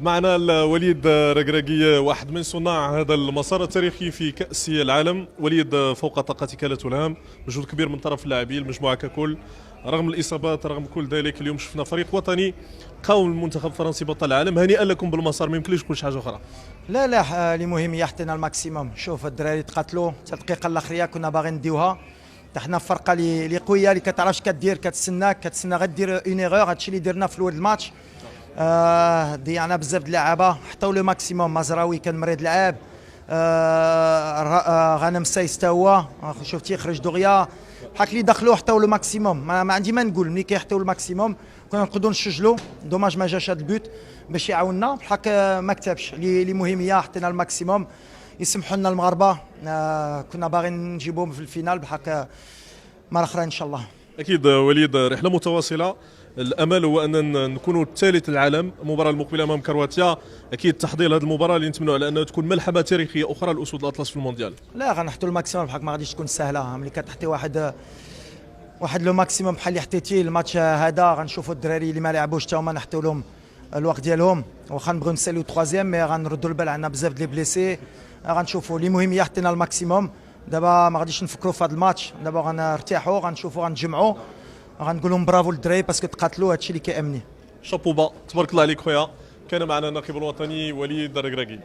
معنا وليد ركراكي، واحد من صناع هذا المسار التاريخي في كأس العالم. وليد، فوق طاقتك لا تلام، مجهود كبير من طرف اللاعبين المجموعة ككل، رغم الإصابات رغم كل ذلك اليوم شفنا فريق وطني قاوم المنتخب الفرنسي بطل العالم. هنيئا لكم بالمسار، ما يمكنليش نقول شي حاجة أخرى. لا لا، اللي مهم هي حطينا الماكسيموم. شوف الدراري تقاتلوا حتى الدقيقه الاخريه كنا باغيين نديوها. حنا فرقه اللي قويه، اللي كتعرفش كدير، كتسنى غدير اون ايغور. هادشي اللي درنا في اول الماتش. ضيعنا بزاف د اللعابه، حطوا لو ماكسيموم. مزراوي كان مريض لعاب، غنم سايس حتى هو شفتي خرج دغيا. بحال اللي دخلوا حطوا له ماكسيموم. ما عندي ما نقول، ملي كيحطوا الماكسيموم كنا نقدروا نسجلوا. دوماج ما جاش هذا البوت باش يعاوننا، بحال ما كتبش. اللي مهم هي حطينا الماكسيموم. يسمحوا لنا المغاربه، كنا باغيين نجيبوهم في الفينال بحال مرة أخرى إن شاء الله. أكيد وليد، رحلة متواصلة، الأمل هو أن نكونوا ثالث العالم. المباراة المقبلة أمام كرواتيا، أكيد تحضير هذه المباراة اللي نتمنوا على أنها تكون ملحمة تاريخية أخرى لأسود الأطلس في المونديال. لا، غنحطوا الماكسيموم بحال ما غاديش تكون سهلة. ملي كتحطي واحد لو ماكسيموم بحال اللي حطيتيه الماتش هذا، غنشوفوا الدراري اللي ما لعبوش حتى هما نحطوا لهم الوقت ديالهم، واخا نبغيو نساليو تخوازيام مي غنردوا البال. عندنا بزاف ديال بليسي، غنشوفوا. اللي مهم هي حطينا الماكسيموم. دابا ما غاديش نفكروا في هذا الماتش، دابا غنرتاحوا، غنشوفوا، غنجمعوا، غنقول لهم برافو للدراري باسكو تقاتلوا. هادشي اللي كيامني. شابوبا، تبارك الله عليك خويا. كان معنا الناقب الوطني وليد ركراكي.